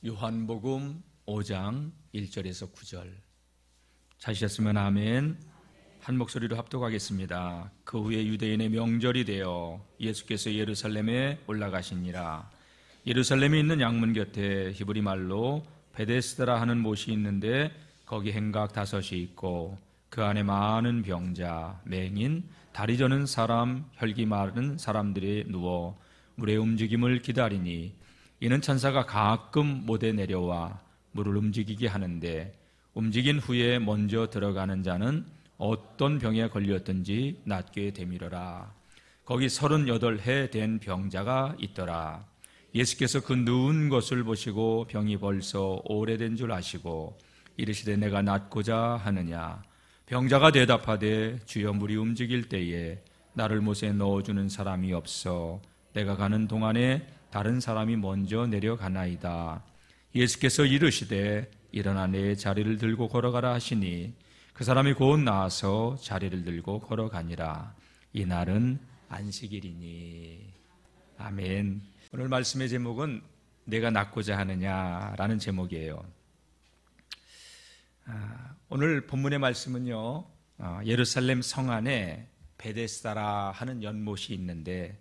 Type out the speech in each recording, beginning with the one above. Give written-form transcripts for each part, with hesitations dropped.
요한복음 5장 1절에서 9절. 찾으셨으면 아멘. 한 목소리로 합독하겠습니다. 그 후에 유대인의 명절이 되어 예수께서 예루살렘에 올라가시니라. 예루살렘에 있는 양문 곁에 히브리 말로 베데스다라 하는 못이 있는데 거기 행각 5이 있고 그 안에 많은 병자, 맹인, 다리 저는 사람, 혈기 마른 사람들이 누워 물의 움직임을 기다리니 이는 천사가 가끔 못에 내려와 물을 움직이게 하는데 움직인 후에 먼저 들어가는 자는 어떤 병에 걸렸든지 낫게 되밀어라. 거기 38해 된 병자가 있더라. 예수께서 그 누운 것을 보시고 병이 벌써 오래된 줄 아시고 이르시되 내가 낫고자 하느냐. 병자가 대답하되 주여 물이 움직일 때에 나를 못에 넣어주는 사람이 없어 내가 가는 동안에 다른 사람이 먼저 내려가나이다. 예수께서 이르시되 일어나 내 자리를 들고 걸어가라 하시니 그 사람이 곧 나와서 자리를 들고 걸어가니라. 이날은 안식일이니. 아멘. 오늘 말씀의 제목은 내가 낫고자 하느냐라는 제목이에요. 오늘 본문의 말씀은요, 예루살렘 성 안에 베데스다라 하는 연못이 있는데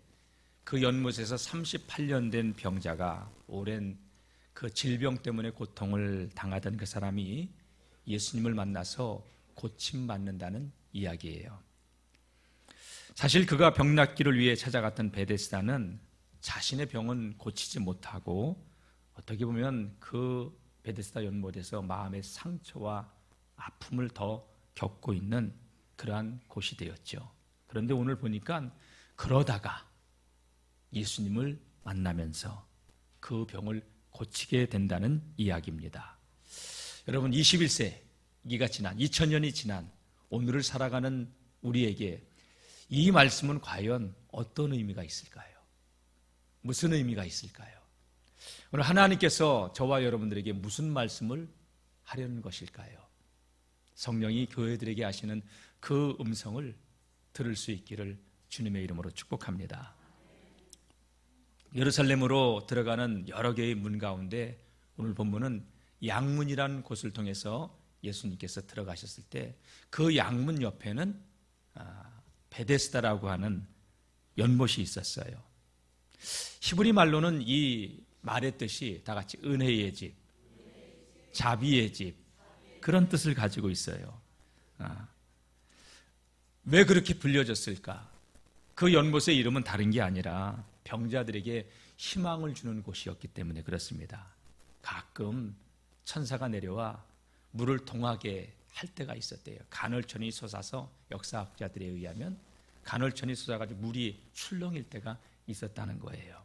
그 연못에서 38년 된 병자가 오랜 그 질병 때문에 고통을 당하던 그 사람이 예수님을 만나서 고침받는다는 이야기예요. 사실 그가 병 낫기를 위해 찾아갔던 베데스다는 자신의 병은 고치지 못하고 어떻게 보면 그 베데스다 연못에서 마음의 상처와 아픔을 더 겪고 있는 그러한 곳이 되었죠. 그런데 오늘 보니까 그러다가 예수님을 만나면서 그 병을 고치게 된다는 이야기입니다. 여러분, 21세기가 지난 2000년이 지난 오늘을 살아가는 우리에게 이 말씀은 과연 어떤 의미가 있을까요? 무슨 의미가 있을까요? 오늘 하나님께서 저와 여러분들에게 무슨 말씀을 하려는 것일까요? 성령이 교회들에게 하시는 그 음성을 들을 수 있기를 주님의 이름으로 축복합니다. 예루살렘으로 들어가는 여러 개의 문 가운데 오늘 본문은 양문이라는 곳을 통해서 예수님께서 들어가셨을 때 그 양문 옆에는 베데스다라고 하는 연못이 있었어요. 히브리 말로는 이 말의 뜻이 다 같이 은혜의 집, 자비의 집, 그런 뜻을 가지고 있어요. 왜 그렇게 불려졌을까? 그 연못의 이름은 다른 게 아니라 병자들에게 희망을 주는 곳이었기 때문에 그렇습니다. 가끔 천사가 내려와 물을 동하게 할 때가 있었대요. 간헐천이 솟아서 역사학자들에 의하면 간헐천이 솟아가지고 물이 출렁일 때가 있었다는 거예요.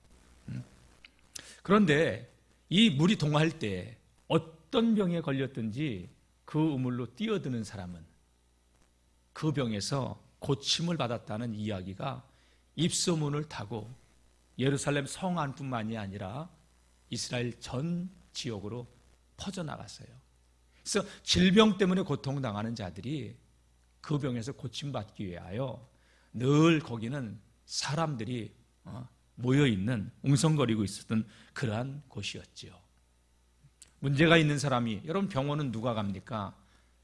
그런데 이 물이 동할 때 어떤 병에 걸렸든지 그 우물로 뛰어드는 사람은 그 병에서 고침을 받았다는 이야기가 입소문을 타고 예루살렘 성 안뿐만이 아니라 이스라엘 전 지역으로 퍼져나갔어요. 그래서 질병 때문에 고통당하는 자들이 그 병에서 고침받기 위하여 늘 거기는 사람들이 모여있는 웅성거리고 있었던 그러한 곳이었죠. 문제가 있는 사람이, 여러분 병원은 누가 갑니까?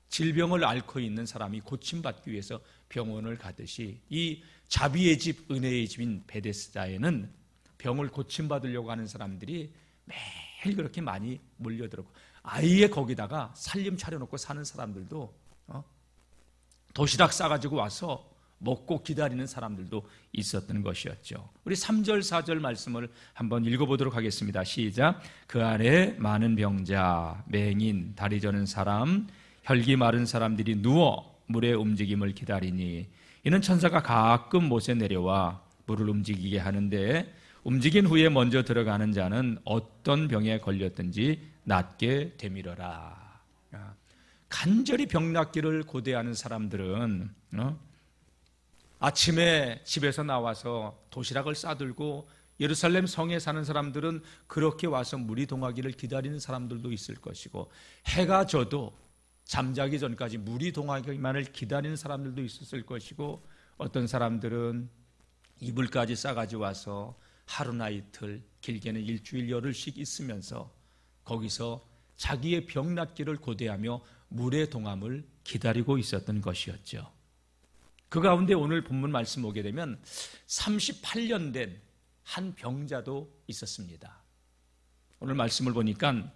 질병을 앓고 있는 사람이 고침받기 위해서 병원을 가듯이 이 자비의 집, 은혜의 집인 베데스다에는 병을 고침받으려고 하는 사람들이 매일 그렇게 많이 몰려들었고 아예 거기다가 살림 차려놓고 사는 사람들도 도시락 싸가지고 와서 먹고 기다리는 사람들도 있었던 것이었죠. 우리 3절 4절 말씀을 한번 읽어보도록 하겠습니다. 시작. 그 안에 많은 병자, 맹인, 다리 저는 사람, 혈기 마른 사람들이 누워 물의 움직임을 기다리니 이는 천사가 가끔 못에 내려와 물을 움직이게 하는데 움직인 후에 먼저 들어가는 자는 어떤 병에 걸렸든지 낫게 되밀어라. 간절히 병 낫기를 고대하는 사람들은 아침에 집에서 나와서 도시락을 싸들고 예루살렘 성에 사는 사람들은 그렇게 와서 물이 동하기를 기다리는 사람들도 있을 것이고 해가 져도 잠자기 전까지 물이 동하기만을 기다리는 사람들도 있었을 것이고 어떤 사람들은 이불까지 싸가지고 와서 하루나 이틀, 길게는 일주일, 열흘씩 있으면서 거기서 자기의 병 낫기를 고대하며 물의 동함을 기다리고 있었던 것이었죠. 그 가운데 오늘 본문 말씀 보게 되면 38년 된 한 병자도 있었습니다. 오늘 말씀을 보니까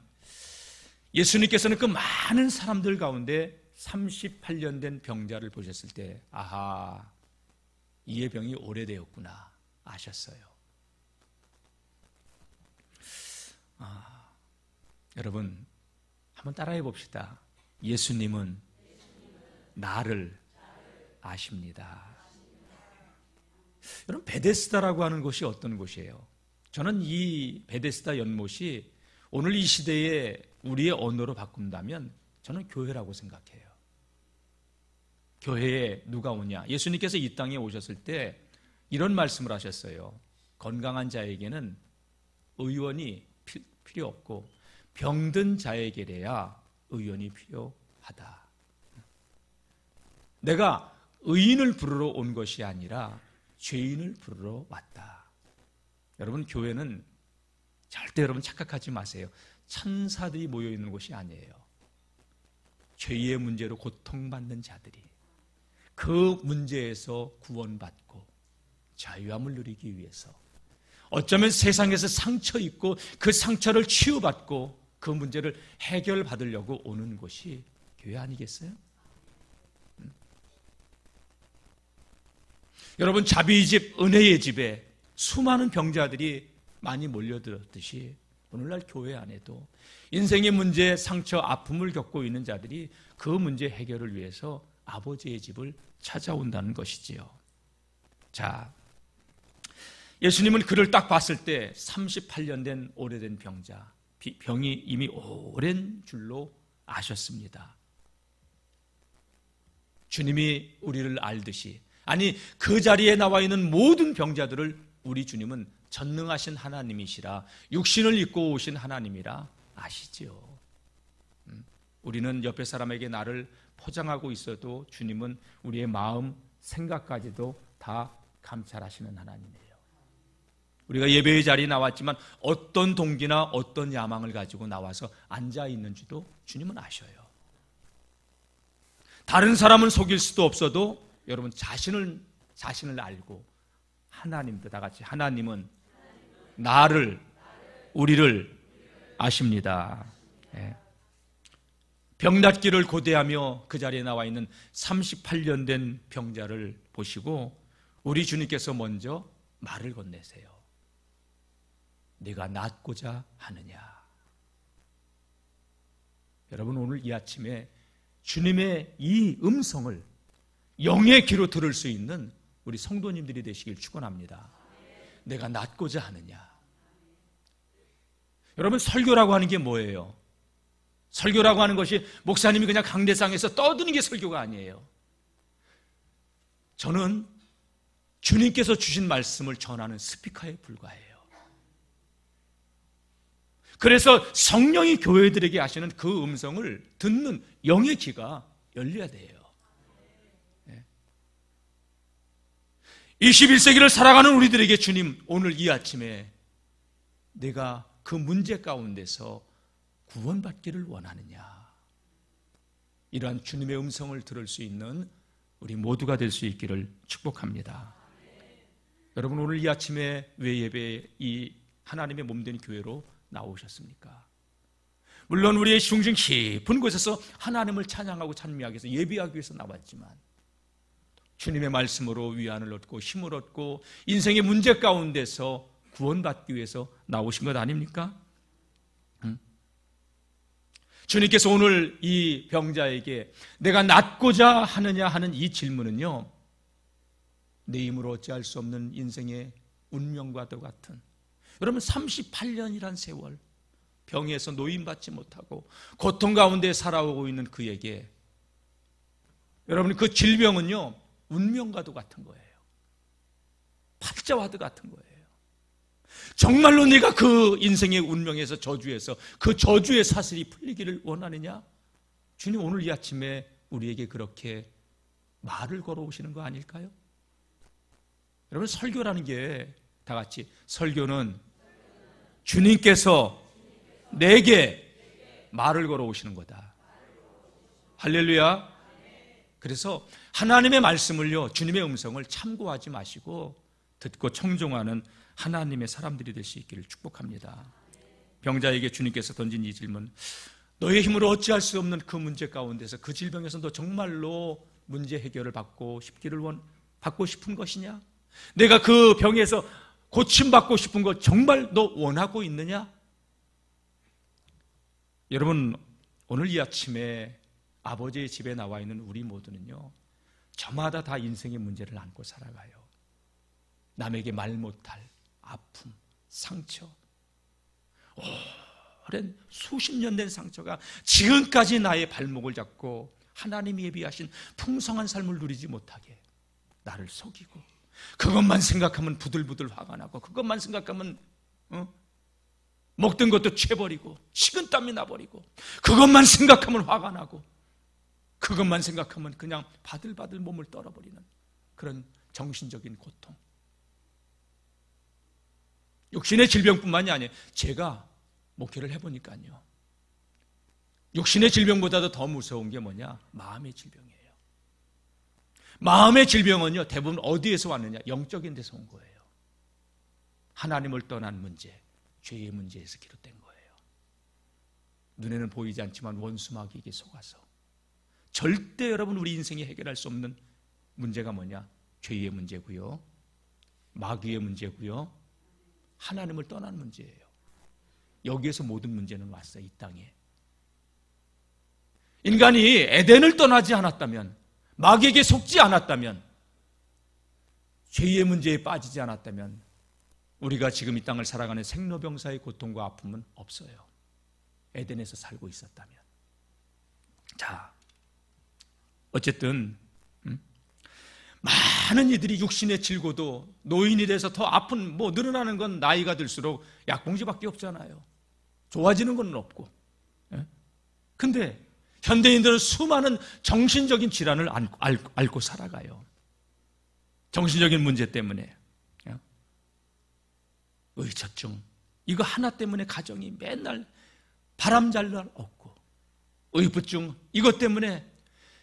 예수님께서는 그 많은 사람들 가운데 38년 된 병자를 보셨을 때 아하, 이의 병이 오래되었구나 아셨어요. 여러분 한번 따라해 봅시다. 예수님은 나를 아십니다. 여러분, 베데스다라고 하는 곳이 어떤 곳이에요? 저는 이 베데스다 연못이 오늘 이 시대에 우리의 언어로 바꾼다면 저는 교회라고 생각해요. 교회에 누가 오냐? 예수님께서 이 땅에 오셨을 때 이런 말씀을 하셨어요. 건강한 자에게는 의원이 필요 없고 병든 자에게래야 의원이 필요하다. 내가 의인을 부르러 온 것이 아니라 죄인을 부르러 왔다. 여러분, 교회는 절대 여러분 착각하지 마세요. 천사들이 모여 있는 곳이 아니에요. 죄의 문제로 고통받는 자들이 그 문제에서 구원받고 자유함을 누리기 위해서, 어쩌면 세상에서 상처 있고 그 상처를 치유받고 그 문제를 해결받으려고 오는 곳이 교회 아니겠어요? 여러분, 자비의 집, 은혜의 집에 수많은 병자들이 많이 몰려들었듯이 오늘날 교회 안에도 인생의 문제, 상처, 아픔을 겪고 있는 자들이 그 문제 해결을 위해서 아버지의 집을 찾아온다는 것이지요. 자, 예수님은 그를 딱 봤을 때 38년 된 오래된 병자, 병이 이미 오랜 줄로 아셨습니다. 주님이 우리를 알듯이, 아니 그 자리에 나와 있는 모든 병자들을 우리 주님은 전능하신 하나님이시라, 육신을 입고 오신 하나님이라 아시지요. 우리는 옆에 사람에게 나를 포장하고 있어도 주님은 우리의 마음, 생각까지도 다 감찰하시는 하나님이에요. 우리가 예배의 자리에 나왔지만 어떤 동기나 어떤 야망을 가지고 나와서 앉아 있는지도 주님은 아셔요. 다른 사람은 속일 수도 없어도 여러분 자신을 알고, 하나님도 다 같이, 하나님은 나를, 우리를 아십니다. 병 낫기를 고대하며 그 자리에 나와 있는 38년 된 병자를 보시고 우리 주님께서 먼저 말을 건네세요. 네가 낫고자 하느냐. 여러분, 오늘 이 아침에 주님의 이 음성을 영의 귀로 들을 수 있는 우리 성도님들이 되시길 축원합니다. 내가 낫고자 하느냐. 여러분, 설교라고 하는 게 뭐예요? 설교라고 하는 것이 목사님이 그냥 강대상에서 떠드는 게 설교가 아니에요. 저는 주님께서 주신 말씀을 전하는 스피커에 불과해요. 그래서 성령이 교회들에게 하시는 그 음성을 듣는 영의 귀가 열려야 돼요. 21세기를 살아가는 우리들에게 주님, 오늘 이 아침에 내가 그 문제 가운데서 구원받기를 원하느냐, 이러한 주님의 음성을 들을 수 있는 우리 모두가 될 수 있기를 축복합니다. 여러분, 오늘 이 아침에 왜 예배에 이 하나님의 몸된 교회로 나오셨습니까? 물론 우리의 중심 깊은 곳에서 하나님을 찬양하고 찬미하기 위해서, 예배하기 위해서 나왔지만 주님의 말씀으로 위안을 얻고 힘을 얻고 인생의 문제 가운데서 구원받기 위해서 나오신 것 아닙니까? 주님께서 오늘 이 병자에게 내가 낫고자 하느냐 하는 이 질문은요, 내 힘으로 어찌할 수 없는 인생의 운명과도 같은, 여러분 38년이란 세월 병에서 노임받지 못하고 고통 가운데 살아오고 있는 그에게 여러분 그 질병은요 운명과도 같은 거예요. 팔자와도 같은 거예요. 정말로 네가 그 인생의 운명에서, 저주에서 그 저주의 사슬이 풀리기를 원하느냐? 주님 오늘 이 아침에 우리에게 그렇게 말을 걸어오시는 거 아닐까요? 여러분, 설교라는 게 다 같이, 설교는 주님께서 내게 말을 걸어오시는 거다. 할렐루야. 그래서 하나님의 말씀을요, 주님의 음성을 참고하지 마시고 듣고 청종하는 하나님의 사람들이 될 수 있기를 축복합니다. 병자에게 주님께서 던진 이 질문, 너의 힘으로 어찌할 수 없는 그 문제 가운데서, 그 질병에서 너 정말로 문제 해결을 받고 싶은 것이냐? 내가 그 병에서 고침받고 싶은 것 정말 너 원하고 있느냐? 여러분, 오늘 이 아침에 아버지의 집에 나와 있는 우리 모두는요, 저마다 다 인생의 문제를 안고 살아가요. 남에게 말 못할 아픔, 상처, 오랜 수십 년 된 상처가 지금까지 나의 발목을 잡고 하나님이 예비하신 풍성한 삶을 누리지 못하게 나를 속이고, 그것만 생각하면 부들부들 화가 나고, 그것만 생각하면 먹던 것도 채버리고 식은땀이 나버리고, 그것만 생각하면 화가 나고, 그것만 생각하면 그냥 바들바들 몸을 떨어버리는 그런 정신적인 고통. 육신의 질병뿐만이 아니에요. 제가 목회를 해보니까요, 육신의 질병보다도 더 무서운 게 뭐냐? 마음의 질병이에요. 마음의 질병은요, 대부분 어디에서 왔느냐? 영적인 데서 온 거예요. 하나님을 떠난 문제, 죄의 문제에서 비롯된 거예요. 눈에는 보이지 않지만 원수마귀에게 속아서 절대 여러분 우리 인생이 해결할 수 없는 문제가 뭐냐? 죄의 문제고요, 마귀의 문제고요, 하나님을 떠난 문제예요. 여기에서 모든 문제는 왔어요. 이 땅에 인간이 에덴을 떠나지 않았다면, 마귀에게 속지 않았다면, 죄의 문제에 빠지지 않았다면, 우리가 지금 이 땅을 살아가는 생로병사의 고통과 아픔은 없어요. 에덴에서 살고 있었다면. 자, 어쨌든 많은 이들이 육신에 질고도 노인이 돼서 더 아픈, 늘어나는 건 나이가 들수록 약봉지밖에 없잖아요. 좋아지는 건 없고. 근데 현대인들은 수많은 정신적인 질환을 앓고 살아가요. 정신적인 문제 때문에. 의처증, 이거 하나 때문에 가정이 맨날 바람 잘 날 없고, 의부증, 이것 때문에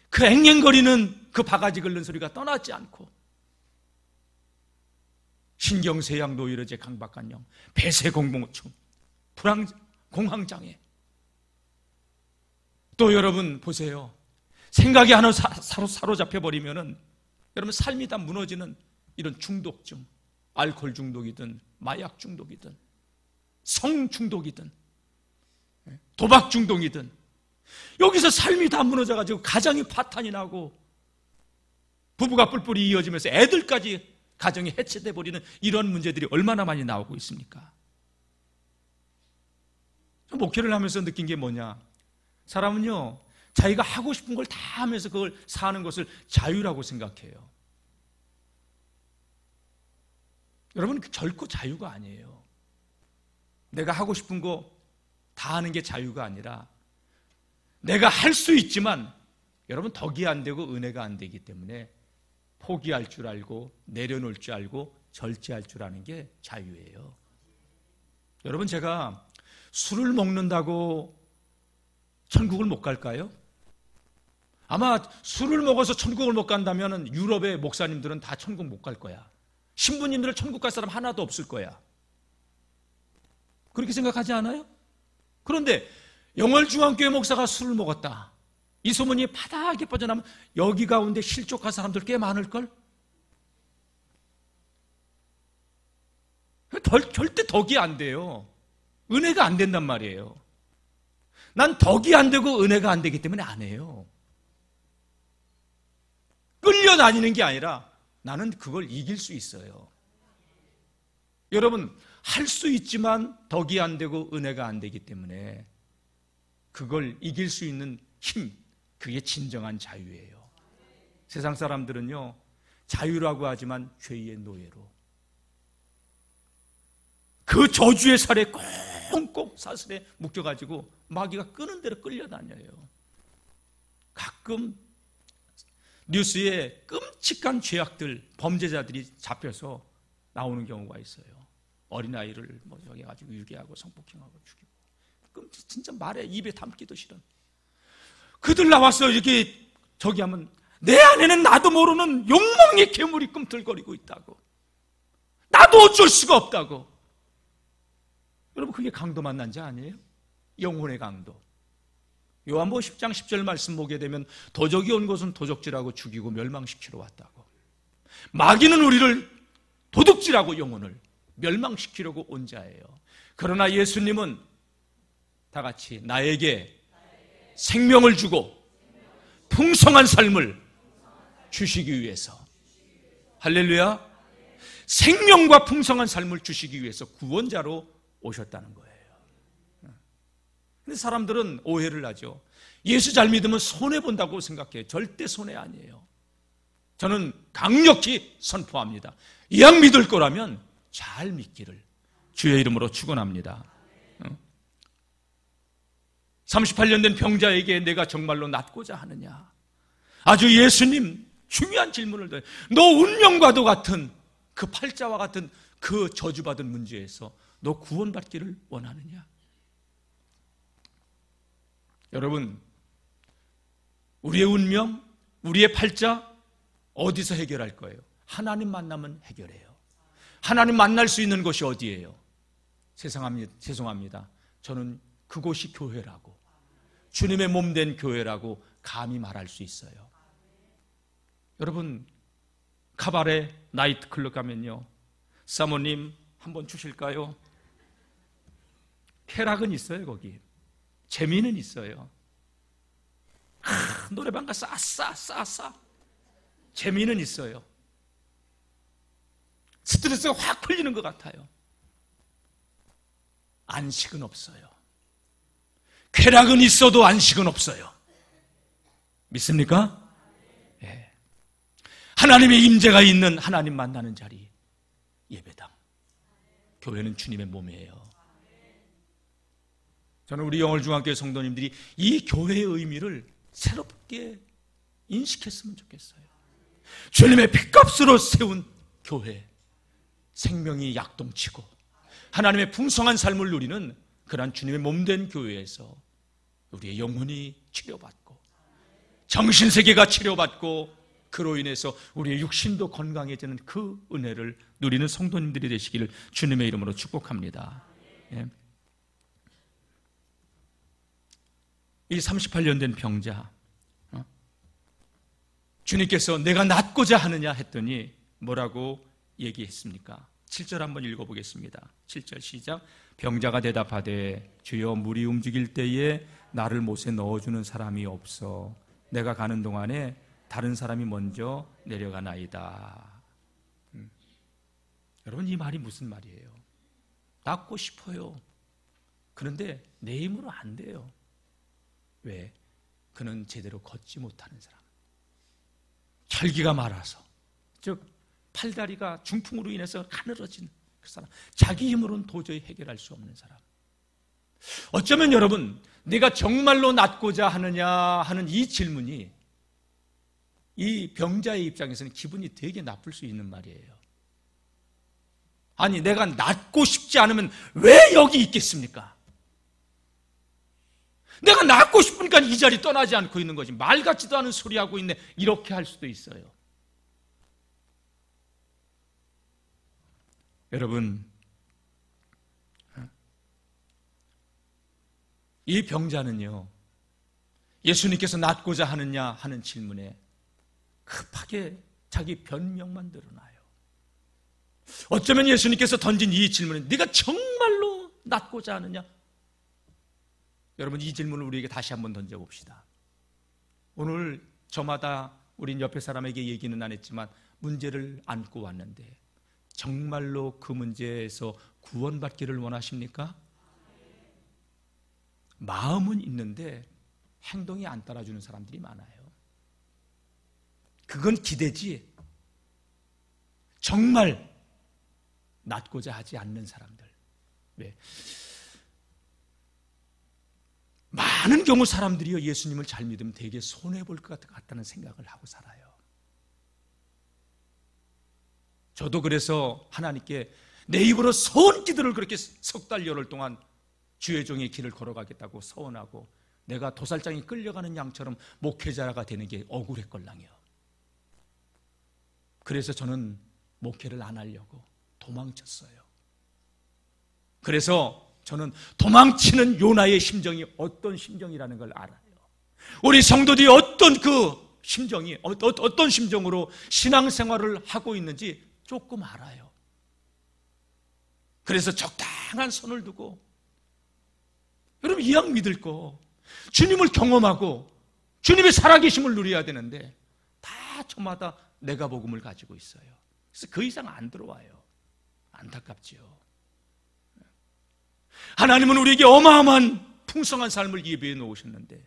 그 앵앵거리는 그 바가지 긁는 소리가 떠나지 않고, 신경쇠약 노이로제 강박관령, 폐쇄공포증, 공황장애. 또 여러분 보세요. 생각이 하나 사로잡혀 버리면은 여러분 삶이 다 무너지는 이런 중독증, 알코올 중독이든 마약 중독이든 성 중독이든 도박 중독이든, 여기서 삶이 다 무너져가지고 가정이 파탄이 나고 부부가 뿔뿔이 이어지면서 애들까지 가정이 해체돼 버리는 이런 문제들이 얼마나 많이 나오고 있습니까? 목회를 하면서 느낀 게 뭐냐? 사람은요, 자기가 하고 싶은 걸 다 하면서 그걸 사는 것을 자유라고 생각해요. 여러분, 결코 자유가 아니에요. 내가 하고 싶은 거 다 하는 게 자유가 아니라, 내가 할 수 있지만 여러분 덕이 안 되고 은혜가 안 되기 때문에 포기할 줄 알고 내려놓을 줄 알고 절제할 줄 아는 게 자유예요. 여러분, 제가 술을 먹는다고 천국을 못 갈까요? 아마 술을 먹어서 천국을 못 간다면 유럽의 목사님들은 다 천국 못 갈 거야. 신부님들은 천국 갈 사람 하나도 없을 거야. 그렇게 생각하지 않아요? 그런데 영월중앙교회 목사가 술을 먹었다, 이 소문이 바닥에 뻗어나면 여기 가운데 실족한 사람들 꽤 많을걸? 절대 덕이 안 돼요. 은혜가 안 된단 말이에요. 난 덕이 안 되고 은혜가 안 되기 때문에 안 해요. 끌려다니는 게 아니라 나는 그걸 이길 수 있어요. 여러분, 할 수 있지만 덕이 안 되고 은혜가 안 되기 때문에 그걸 이길 수 있는 힘, 그게 진정한 자유예요. 세상 사람들은요, 자유라고 하지만 죄의 노예로, 그 저주의 살에 꽁꽁 사슬에 묶여가지고 마귀가 끄는 대로 끌려다녀요. 가끔 뉴스에 끔찍한 죄악들, 범죄자들이 잡혀서 나오는 경우가 있어요. 어린아이를 해가지고 유괴하고 성폭행하고 죽이고, 말에 입에 담기도 싫은 그들 나와서 이렇게 저기 하면 내 안에는 나도 모르는 욕망의 괴물이 꿈틀거리고 있다고. 나도 어쩔 수가 없다고. 여러분, 그게 강도 만난 자 아니에요? 영혼의 강도. 요한복음 10장 10절 말씀 보게 되면 도적이 온 것은 도적질하고 죽이고 멸망시키러 왔다고. 마귀는 우리를 도둑질하고 영혼을 멸망시키려고 온 자예요. 그러나 예수님은 다 같이 나에게 생명을 주고 풍성한 삶을 주시기 위해서, 할렐루야, 생명과 풍성한 삶을 주시기 위해서 구원자로 오셨다는 거예요. 근데 사람들은 오해를 하죠. 예수 잘 믿으면 손해본다고 생각해요. 절대 손해 아니에요. 저는 강력히 선포합니다. 이왕 믿을 거라면 잘 믿기를 주의 이름으로 축원합니다. 38년 된 병자에게 내가 정말로 낫고자 하느냐. 아주 예수님 중요한 질문을 던져요. 너 운명과도 같은 그 팔자와 같은 그 저주받은 문제에서 너 구원받기를 원하느냐. 여러분, 우리의 운명, 우리의 팔자 어디서 해결할 거예요? 하나님 만나면 해결해요. 하나님 만날 수 있는 곳이 어디예요? 죄송합니다. 저는 그곳이 교회라고, 주님의 몸 된 교회라고 감히 말할 수 있어요. 여러분, 카바레 나이트클럽 가면요, 사모님 한번 주실까요? 쾌락은 있어요. 거기 재미는 있어요. 노래방 가서 아싸 재미는 있어요. 스트레스가 확 풀리는 것 같아요. 안식은 없어요. 쾌락은 있어도 안식은 없어요. 믿습니까? 예. 하나님의 임재가 있는, 하나님 만나는 자리, 예배당. 교회는 주님의 몸이에요. 저는 우리 영월중학교 성도님들이 이 교회의 의미를 새롭게 인식했으면 좋겠어요. 주님의 핏값으로 세운 교회, 생명이 약동치고 하나님의 풍성한 삶을 누리는 그러한 주님의 몸된 교회에서 우리의 영혼이 치료받고 정신세계가 치료받고 그로 인해서 우리의 육신도 건강해지는 그 은혜를 누리는 성도님들이 되시기를 주님의 이름으로 축복합니다. 예. 이 38년 된 병자, 주님께서 내가 낫고자 하느냐 했더니 뭐라고 얘기했습니까? 7절 한번 읽어보겠습니다. 7절 시작. 병자가 대답하되 주여 물이 움직일 때에 나를 못에 넣어주는 사람이 없어 내가 가는 동안에 다른 사람이 먼저 내려가나이다. 여러분, 이 말이 무슨 말이에요? 낫고 싶어요. 그런데 내 힘으로 안 돼요. 왜? 그는 제대로 걷지 못하는 사람, 혈기가 말아서, 즉 팔다리가 중풍으로 인해서 가늘어진 그 사람, 자기 힘으로는 도저히 해결할 수 없는 사람. 어쩌면 여러분, 내가 정말로 낫고자 하느냐 하는 이 질문이 이 병자의 입장에서는 기분이 되게 나쁠 수 있는 말이에요. 아니, 내가 낫고 싶지 않으면 왜 여기 있겠습니까? 내가 낫고 싶으니까 이 자리 떠나지 않고 있는 거지, 말 같지도 않은 소리 하고 있네, 이렇게 할 수도 있어요. 여러분, 이 병자는요, 예수님께서 낫고자 하느냐 하는 질문에 급하게 자기 변명만 드러나요. 어쩌면 예수님께서 던진 이 질문에 네가 정말로 낫고자 하느냐? 여러분, 이 질문을 우리에게 다시 한번 던져봅시다. 오늘 저마다 우린 옆에 사람에게 얘기는 안 했지만 문제를 안고 왔는데 정말로 그 문제에서 구원받기를 원하십니까? 마음은 있는데 행동이 안 따라주는 사람들이 많아요. 그건 기대지 정말 낫고자 하지 않는 사람들. 왜? 많은 경우 사람들이요, 예수님을 잘 믿으면 되게 손해볼 것 같다는 생각을 하고 살아요. 저도 그래서 하나님께 내 입으로 선기도를 그렇게 석 달 열흘 동안 주의 종의 길을 걸어가겠다고 서원하고 내가 도살장에 끌려가는 양처럼 목회자가 되는 게 억울했걸랑요. 그래서 저는 목회를 안 하려고 도망쳤어요. 그래서 저는 도망치는 요나의 심정이 어떤 심정이라는 걸 알아요. 우리 성도들이 어떤 그 심정이 어떤 심정으로 신앙생활을 하고 있는지 조금 알아요. 그래서 적당한 선을 두고 여러분 이왕 믿을 거 주님을 경험하고 주님의 살아계심을 누려야 되는데 다 저마다 내가 복음을 가지고 있어요. 그래서 그 이상 안 들어와요. 안타깝지요. 하나님은 우리에게 어마어마한 풍성한 삶을 예비해 놓으셨는데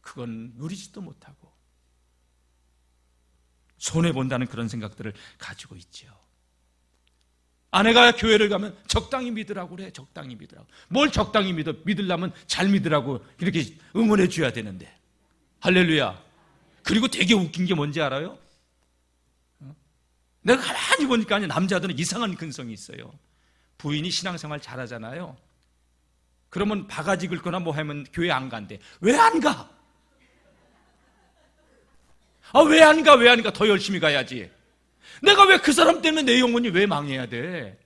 그건 누리지도 못하고 손해본다는 그런 생각들을 가지고 있죠. 아내가 교회를 가면 적당히 믿으라고 그래. 적당히 믿으라고. 뭘 적당히 믿으려면 잘 믿으라고 이렇게 응원해 줘야 되는데. 할렐루야. 그리고 되게 웃긴 게 뭔지 알아요? 내가 가만히 보니까 남자들은 이상한 근성이 있어요. 부인이 신앙생활 잘하잖아요. 그러면 바가지 긁거나 뭐 하면 교회 안 간대. 왜 안 가? 왜 안 가? 왜 안 가? 더 열심히 가야지. 내가 왜 그 사람 때문에 내 영혼이 왜 망해야 돼?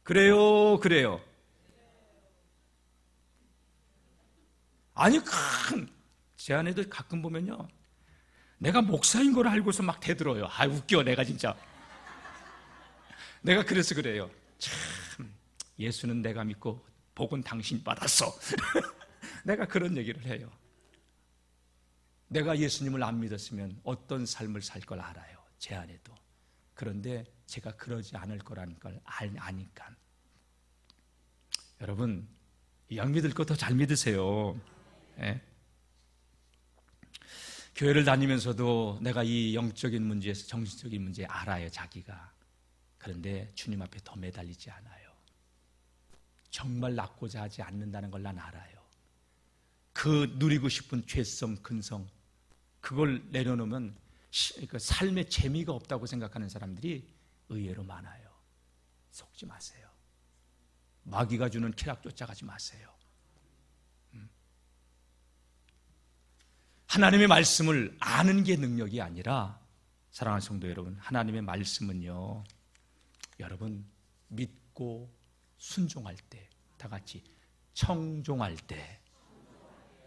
그래요. 아니, 제 아내들 가끔 보면요. 내가 목사인 걸 알고서 막 대들어요. 웃겨, 내가 진짜. 내가 그래서 그래요. 참, 예수는 내가 믿고 복은 당신이 받았어. 내가 그런 얘기를 해요. 내가 예수님을 안 믿었으면 어떤 삶을 살 걸 알아요. 제 아내도. 그런데 제가 그러지 않을 거라는 걸 아니까. 여러분, 양 믿을 거 더 잘 믿으세요. 네? 교회를 다니면서도 내가 이 영적인 문제에서 정신적인 문제 알아요, 자기가. 그런데 주님 앞에 더 매달리지 않아요. 정말 낫고자 하지 않는다는 걸 난 알아요. 그 누리고 싶은 죄성, 근성, 그걸 내려놓으면 그 삶의 재미가 없다고 생각하는 사람들이 의외로 많아요. 속지 마세요. 마귀가 주는 쾌락 쫓아가지 마세요. 하나님의 말씀을 아는 게 능력이 아니라, 사랑하는 성도 여러분, 하나님의 말씀은요, 여러분 믿고 순종할 때, 다 같이 청종할 때,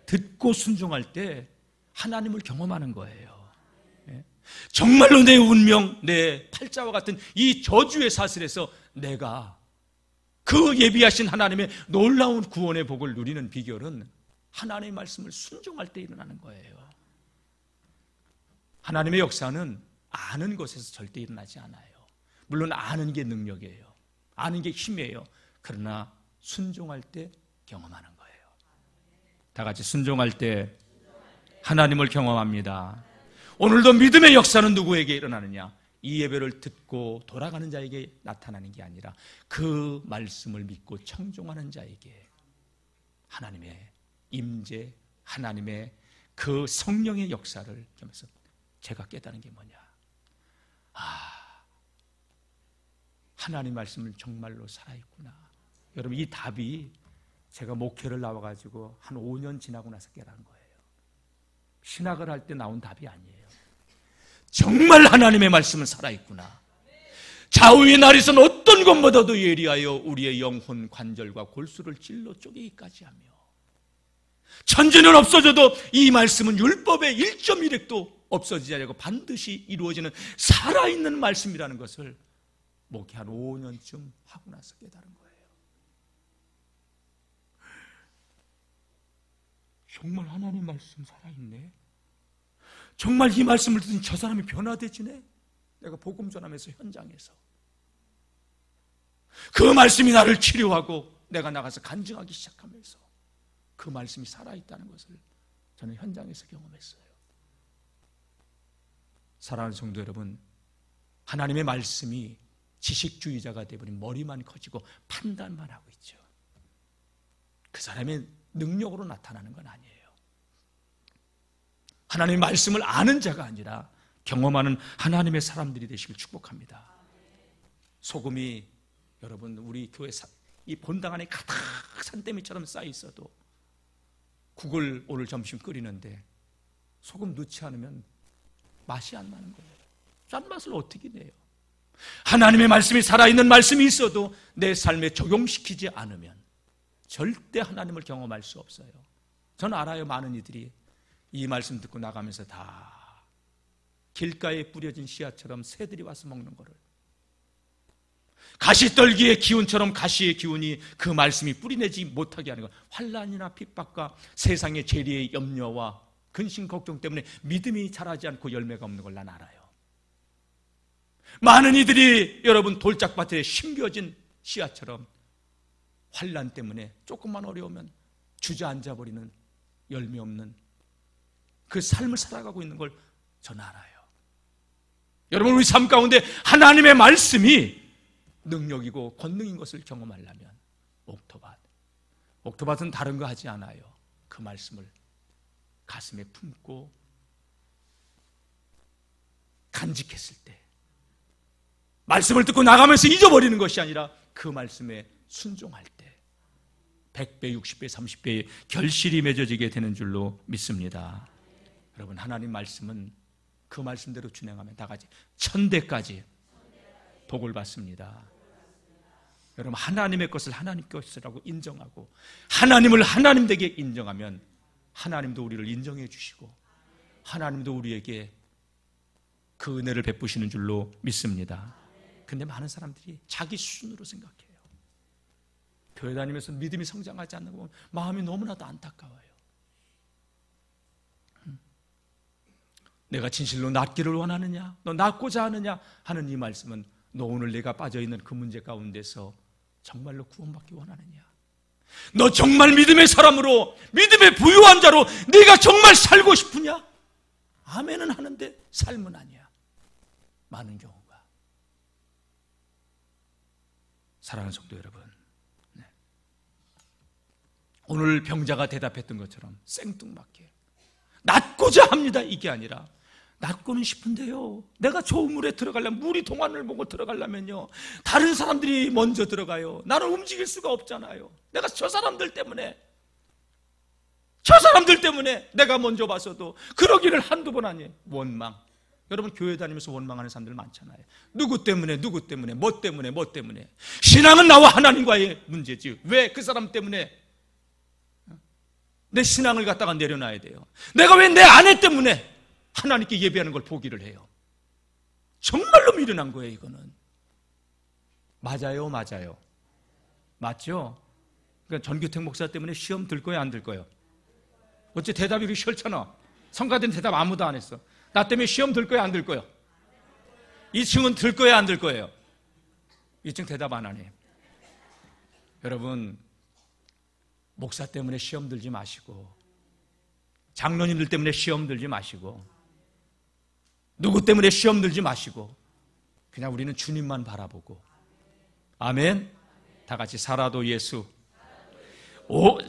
듣고 순종할 때 하나님을 경험하는 거예요. 정말로 내 운명, 내 팔자와 같은 이 저주의 사슬에서 내가 그 예비하신 하나님의 놀라운 구원의 복을 누리는 비결은 하나님의 말씀을 순종할 때 일어나는 거예요. 하나님의 역사는 아는 것에서 절대 일어나지 않아요. 물론 아는 게 능력이에요. 아는 게 힘이에요. 그러나 순종할 때 경험하는 거예요. 다 같이 순종할 때 하나님을 경험합니다. 오늘도 믿음의 역사는 누구에게 일어나느냐? 이 예배를 듣고 돌아가는 자에게 나타나는 게 아니라 그 말씀을 믿고 청종하는 자에게 하나님의 임재, 하나님의 그 성령의 역사를 경험해서 제가 깨달은 게 뭐냐? 하나님 말씀은 정말로 살아있구나. 여러분, 이 답이 제가 목회를 나와가지고 한 5년 지나고 나서 깨달은 거예요. 신학을 할 때 나온 답이 아니에요. 정말 하나님의 말씀은 살아있구나. 좌우의 날에서는 어떤 것보다도 예리하여 우리의 영혼 관절과 골수를 찔러 쪼개기까지 하며, 천지는 없어져도 이 말씀은 율법의 1.1획도 없어지지 않고 반드시 이루어지는 살아있는 말씀이라는 것을 목회 한 5년쯤 하고 나서 깨달은 거예요. 정말 하나님 말씀 살아있네. 정말 이 말씀을 듣는 저 사람이 변화되지네. 내가 복음 전하면서 현장에서 그 말씀이 나를 치료하고 내가 나가서 간증하기 시작하면서 그 말씀이 살아있다는 것을 저는 현장에서 경험했어요. 사랑하는 성도 여러분, 하나님의 말씀이 지식주의자가 되어버린 머리만 커지고 판단만 하고 있죠. 그 사람의 능력으로 나타나는 건 아니에요. 하나님의 말씀을 아는 자가 아니라 경험하는 하나님의 사람들이 되시길 축복합니다. 소금이 여러분 우리 교회 이 본당 안에 가득 산더미처럼 쌓여 있어도 국을 오늘 점심 끓이는데 소금 넣지 않으면 맛이 안 나는 거예요. 짠맛을 어떻게 내요? 하나님의 말씀이 살아있는 말씀이 있어도 내 삶에 적용시키지 않으면 절대 하나님을 경험할 수 없어요. 저는 알아요. 많은 이들이 이 말씀 듣고 나가면서 다 길가에 뿌려진 씨앗처럼 새들이 와서 먹는 거를, 가시떨기의 기운처럼 가시의 기운이 그 말씀이 뿌리내지 못하게 하는 것, 환난이나 핍박과 세상의 재리의 염려와 근심 걱정 때문에 믿음이 자라지 않고 열매가 없는 걸 난 알아요. 많은 이들이 여러분 돌짝밭에 심겨진 씨앗처럼 환난 때문에 조금만 어려우면 주저앉아 버리는 열매 없는 그 삶을 살아가고 있는 걸 저는 알아요. 여러분, 우리 삶 가운데 하나님의 말씀이 능력이고 권능인 것을 경험하려면 옥토밭은 다른 거 하지 않아요. 그 말씀을 가슴에 품고 간직했을 때, 말씀을 듣고 나가면서 잊어버리는 것이 아니라 그 말씀에 순종할 때 100배, 60배, 30배의 결실이 맺어지게 되는 줄로 믿습니다. 여러분, 하나님 말씀은 그 말씀대로 준행하면 다 같이 1000대까지 복을 받습니다. 여러분, 하나님의 것을 하나님 것이라고 인정하고 하나님을 하나님 되게 인정하면 하나님도 우리를 인정해 주시고 하나님도 우리에게 그 은혜를 베푸시는 줄로 믿습니다. 근데 많은 사람들이 자기 수준으로 생각해요. 교회 다니면서 믿음이 성장하지 않는 거 보면 마음이 너무나도 안타까워요. 내가 진실로 낫기를 원하느냐, 너 낫고자 하느냐 하는 이 말씀은 너 오늘 내가 빠져있는 그 문제 가운데서 정말로 구원받기 원하느냐, 너 정말 믿음의 사람으로, 믿음의 부유한 자로 네가 정말 살고 싶으냐? 아멘은 하는데 삶은 아니야. 많은 경우가. 사랑하는 성도 여러분, 오늘 병자가 대답했던 것처럼 생뚱맞게 낫고자 합니다, 이게 아니라 낫고는 싶은데요, 내가 좋은 물에 들어가려면, 물이 동안을 보고 들어가려면요 다른 사람들이 먼저 들어가요. 나는 움직일 수가 없잖아요. 내가 저 사람들 때문에 내가 먼저 봐서도 그러기를 한두 번 아니에요. 원망. 여러분, 교회 다니면서 원망하는 사람들 많잖아요. 누구 때문에, 뭐 때문에. 신앙은 나와 하나님과의 문제지 왜 그 사람 때문에 내 신앙을 갖다가 내려놔야 돼요? 내가 왜 내 아내 때문에 하나님께 예배하는 걸 포기를 해요? 정말로 미련한 거예요. 이거는 맞아요? 맞죠? 그러니까 전규택 목사 때문에 시험 들 거예요, 안 들 거예요? 어째 대답이 그렇게 싫잖아. 성가된 대답 아무도 안 했어. 나 때문에 시험 들 거예요, 안 들 거예요? 2층은 들 거예요, 안 들 거예요? 2층 대답 안 하네. 여러분, 목사 때문에 시험 들지 마시고, 장로님들 때문에 시험 들지 마시고, 누구 때문에 시험 들지 마시고, 그냥 우리는 주님만 바라보고, 아멘. 다 같이 살아도 예수,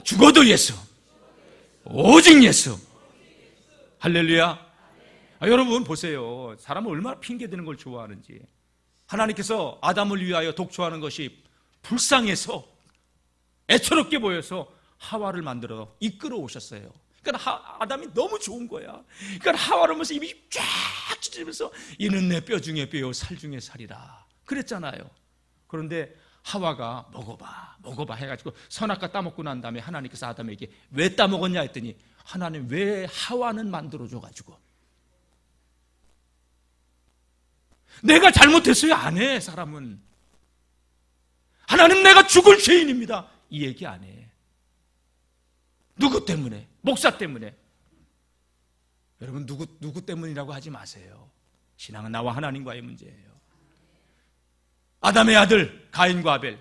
죽어도 예수, 오직 예수. 할렐루야. 여러분 보세요. 사람은 얼마나 핑계대는 걸 좋아하는지. 하나님께서 아담을 위하여 독초하는 것이 불쌍해서, 애처롭게 보여서 하와를 만들어 이끌어 오셨어요. 그러니까 아담이 너무 좋은 거야. 그러니까 하와를 보면서 입이 쫙 찢으면서 이는 내 뼈 중에 뼈요 살 중에 살이라 그랬잖아요. 그런데 하와가 먹어봐 해가지고 선악과 따먹고 난 다음에 하나님께서 아담에게 왜 따먹었냐 했더니, 하나님 왜 하와는 만들어줘가지고, 내가 잘못했어요? 안 해. 사람은 하나님 내가 죽을 죄인입니다, 이 얘기 안 해. 누구 때문에? 목사 때문에. 여러분, 누구 때문이라고 하지 마세요. 신앙은 나와 하나님과의 문제예요. 아담의 아들 가인과 아벨,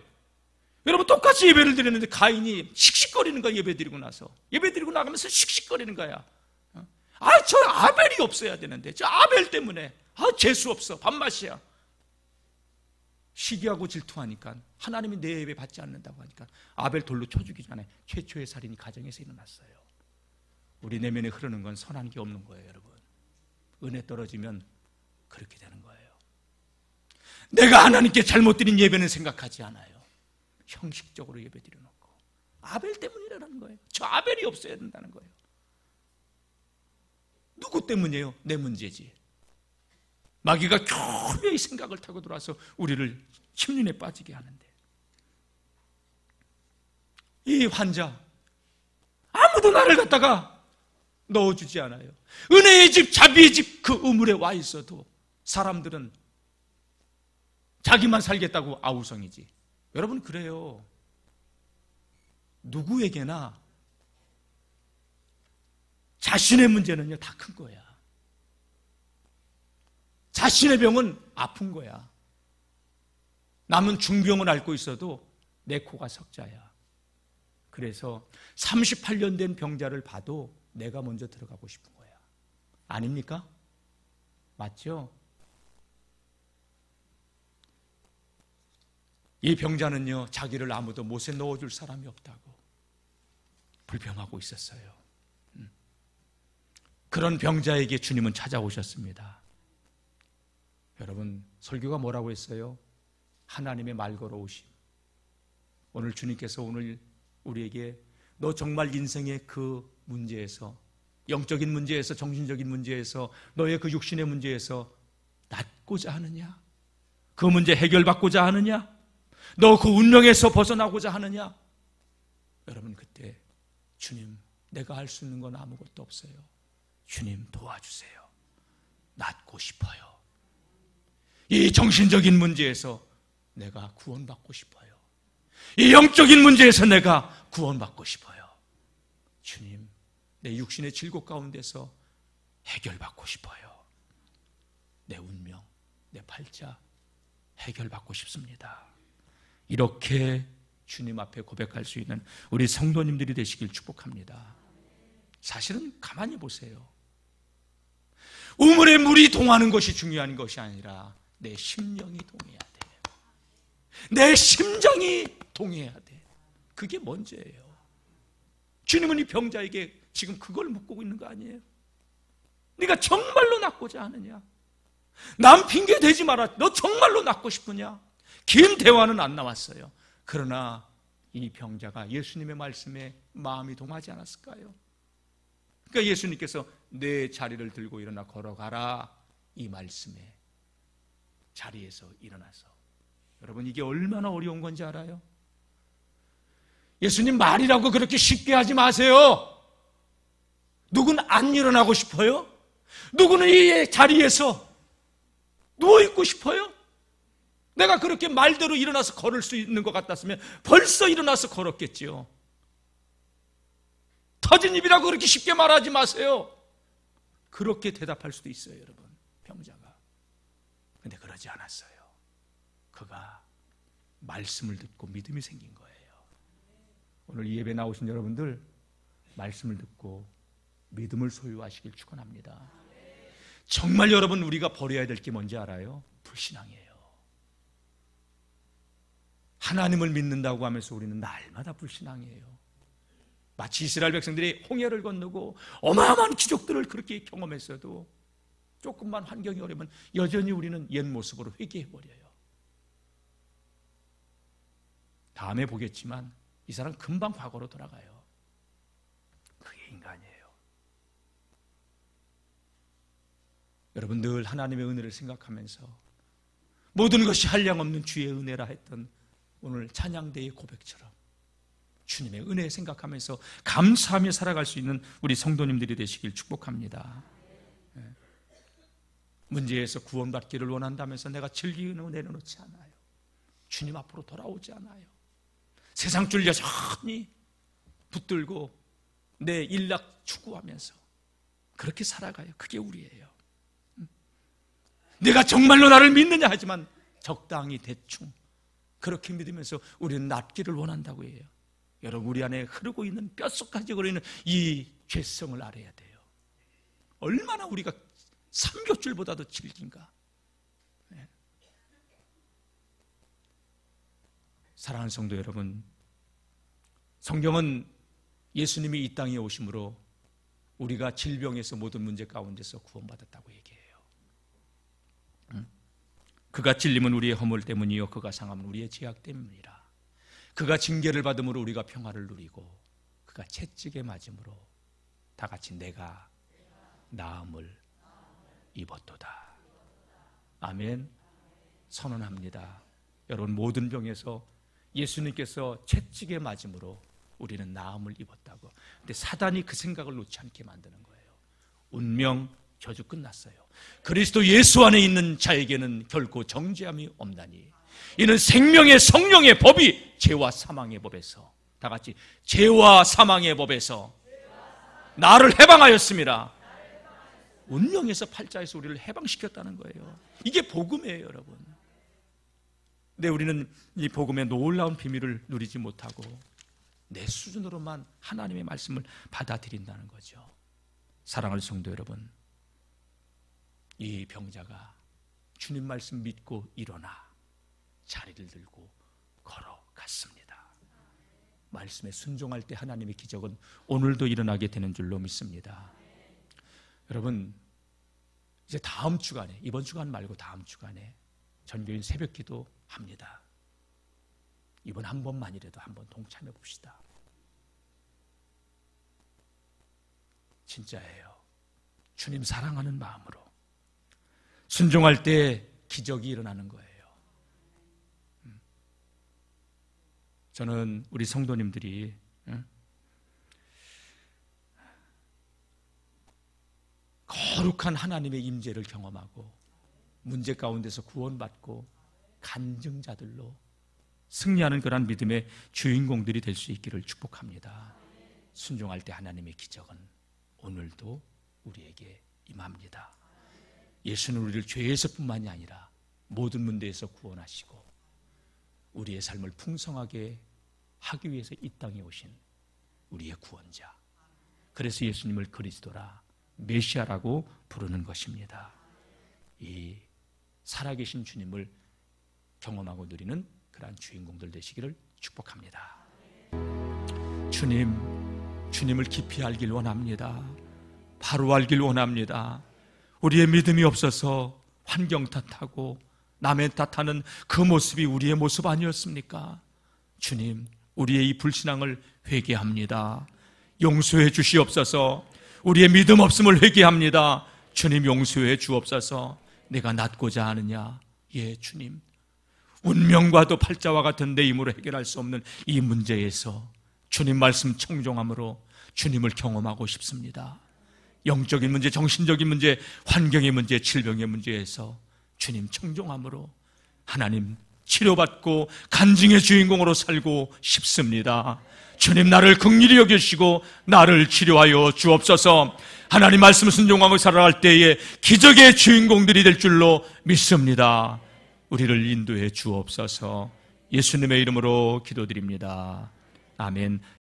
여러분 똑같이 예배를 드렸는데 가인이 씩씩거리는 거야. 예배 드리고 나가면서 씩씩거리는 거야. 저 아벨이 없어야 되는데, 저 아벨 때문에 재수 없어, 밥맛이야. 시기하고 질투하니까, 하나님이 내 예배 받지 않는다고 하니까 아벨 돌로 쳐 죽이기 전에 최초의 살인이 가정에서 일어났어요. 우리 내면에 흐르는 건 선한 게 없는 거예요. 여러분, 은혜 떨어지면 그렇게 되는 거예요. 내가 하나님께 잘못 드린 예배는 생각하지 않아요. 형식적으로 예배드려 놓고 아벨 때문이라는 거예요. 저 아벨이 없어야 된다는 거예요. 누구 때문이에요? 내 문제지. 마귀가 교묘히 생각을 타고 들어와서 우리를 침륜에 빠지게 하는데, 이 환자 아무도 나를 갖다가 넣어주지 않아요. 은혜의 집, 자비의 집 그 우물에 와 있어도 사람들은 자기만 살겠다고 아우성이지. 여러분, 그래요. 누구에게나 자신의 문제는요 다 큰 거야. 자신의 병은 아픈 거야. 남은 중병을 앓고 있어도 내 코가 석자야. 그래서 38년 된 병자를 봐도 내가 먼저 들어가고 싶은 거야. 아닙니까? 맞죠? 이 병자는요 자기를 아무도 못에 넣어줄 사람이 없다고 불평하고 있었어요. 그런 병자에게 주님은 찾아오셨습니다. 여러분, 설교가 뭐라고 했어요? 하나님의 말 걸어오심. 오늘 주님께서 오늘 우리에게 너 정말 인생의 그 문제에서, 영적인 문제에서, 정신적인 문제에서, 너의 그 육신의 문제에서 낫고자 하느냐? 그 문제 해결받고자 하느냐? 너 그 운명에서 벗어나고자 하느냐? 여러분, 그때 주님, 내가 할 수 있는 건 아무것도 없어요. 주님 도와주세요. 낫고 싶어요. 이 정신적인 문제에서 내가 구원받고 싶어요. 이 영적인 문제에서 내가 구원받고 싶어요. 주님, 내 육신의 질곡 가운데서 해결받고 싶어요. 내 운명, 내 팔자 해결받고 싶습니다. 이렇게 주님 앞에 고백할 수 있는 우리 성도님들이 되시길 축복합니다. 사실은 가만히 보세요. 우물에 물이 동하는 것이 중요한 것이 아니라 내 심령이 동해야 돼. 내 심장이 동해야 돼. 그게 먼저예요. 주님은 이 병자에게 지금 그걸 묻고 있는 거 아니에요? 네가 정말로 낫고자 하느냐? 남 핑계 대지 마라. 너 정말로 낫고 싶으냐? 긴 대화는 안 나왔어요. 그러나 이 병자가 예수님의 말씀에 마음이 동하지 않았을까요? 그러니까 예수님께서 내 자리를 들고 일어나 걸어가라, 이 말씀에 자리에서 일어나서. 여러분, 이게 얼마나 어려운 건지 알아요? 예수님 말이라고 그렇게 쉽게 하지 마세요. 누구는 안 일어나고 싶어요? 누구는 이 자리에서 누워있고 싶어요? 내가 그렇게 말대로 일어나서 걸을 수 있는 것 같았으면 벌써 일어나서 걸었겠지요. 터진 입이라고 그렇게 쉽게 말하지 마세요. 그렇게 대답할 수도 있어요, 여러분. 병자가. 근데 그러지 않았어요. 그가 말씀을 듣고 믿음이 생긴 거예요. 오늘 이 예배 나오신 여러분들, 말씀을 듣고 믿음을 소유하시길 축원합니다. 정말 여러분, 우리가 버려야 될 게 뭔지 알아요? 불신앙이에요. 하나님을 믿는다고 하면서 우리는 날마다 불신앙이에요. 마치 이스라엘 백성들이 홍해를 건너고 어마어마한 기적들을 그렇게 경험했어도 조금만 환경이 어려우면 여전히 우리는 옛 모습으로 회귀해버려요. 다음에 보겠지만 이 사람 금방 과거로 돌아가요. 그게 인간이에요. 여러분, 늘 하나님의 은혜를 생각하면서 모든 것이 한량없는 주의 은혜라 했던 오늘 찬양대의 고백처럼 주님의 은혜 생각하면서 감사하며 살아갈 수 있는 우리 성도님들이 되시길 축복합니다. 문제에서 구원받기를 원한다면서 내가 즐기는 내려놓지 않아요. 주님 앞으로 돌아오지 않아요. 세상 줄 여전히 붙들고 내 일락 추구하면서 그렇게 살아가요. 그게 우리예요. 내가 정말로 나를 믿느냐 하지만 적당히 대충 그렇게 믿으면서 우리는 낫기를 원한다고 해요. 여러분, 우리 안에 흐르고 있는 뼛속까지 흐르는 이 죄성을 알아야 돼요. 얼마나 우리가 삼겹줄보다도 질긴가. 네. 사랑하는 성도 여러분, 성경은 예수님이 이 땅에 오심으로 우리가 질병에서 모든 문제 가운데서 구원받았다고 얘기해요. 그가 찔림은 우리의 허물 때문이요 그가 상함은 우리의 죄악 때문이라. 그가 징계를 받음으로 우리가 평화를 누리고 그가 채찍에 맞음으로 다 같이 내가 나음을 입었도다. 아멘. 선언합니다. 여러분, 모든 병에서 예수님께서 채찍에 맞음으로 우리는 나음을 입었다고. 근데 사단이 그 생각을 놓지 않게 만드는 거예요. 운명 저주 끝났어요. 그리스도 예수 안에 있는 자에게는 결코 정죄함이 없나니 이는 생명의 성령의 법이 죄와 사망의 법에서, 다 같이 죄와 사망의 법에서 나를 해방하였습니다. 운명에서 팔자에서 우리를 해방시켰다는 거예요. 이게 복음이에요, 여러분. 근데 우리는 이 복음의 놀라운 비밀을 누리지 못하고 내 수준으로만 하나님의 말씀을 받아들인다는 거죠. 사랑하는 성도 여러분, 이 병자가 주님 말씀 믿고 일어나 자리를 들고 걸어갔습니다. 말씀에 순종할 때 하나님의 기적은 오늘도 일어나게 되는 줄로 믿습니다. 여러분, 이제 다음 주간에, 이번 주간 말고 다음 주간에 전교인 새벽기도 합니다. 이번 한 번만이라도 한번 동참해 봅시다. 진짜예요. 주님 사랑하는 마음으로 순종할 때 기적이 일어나는 거예요. 저는 우리 성도님들이 거룩한 하나님의 임재를 경험하고 문제 가운데서 구원받고 간증자들로 승리하는 그런 믿음의 주인공들이 될 수 있기를 축복합니다. 순종할 때 하나님의 기적은 오늘도 우리에게 임합니다. 예수는 우리를 죄에서뿐만이 아니라 모든 문제에서 구원하시고 우리의 삶을 풍성하게 하기 위해서 이 땅에 오신 우리의 구원자, 그래서 예수님을 그리스도라, 메시아라고 부르는 것입니다. 이 살아계신 주님을 경험하고 누리는 그러한 주인공들 되시기를 축복합니다. 주님을 깊이 알길 원합니다. 바로 알길 원합니다. 우리의 믿음이 없어서 환경 탓하고 남의 탓하는 그 모습이 우리의 모습 아니었습니까? 주님, 우리의 이 불신앙을 회개합니다. 용서해 주시옵소서. 우리의 믿음 없음을 회개합니다. 주님, 용서해 주옵소서. 내가 낫고자 하느냐? 예, 주님. 운명과도 팔자와 같은 내 힘으로 해결할 수 없는 이 문제에서 주님 말씀 청종함으로 주님을 경험하고 싶습니다. 영적인 문제, 정신적인 문제, 환경의 문제, 질병의 문제에서 주님 청종함으로 하나님 치료받고 간증의 주인공으로 살고 싶습니다. 주님, 나를 긍휼히 여기시고 나를 치료하여 주옵소서. 하나님 말씀 순종하고 살아갈 때에 기적의 주인공들이 될 줄로 믿습니다. 우리를 인도해 주옵소서. 예수님의 이름으로 기도드립니다. 아멘.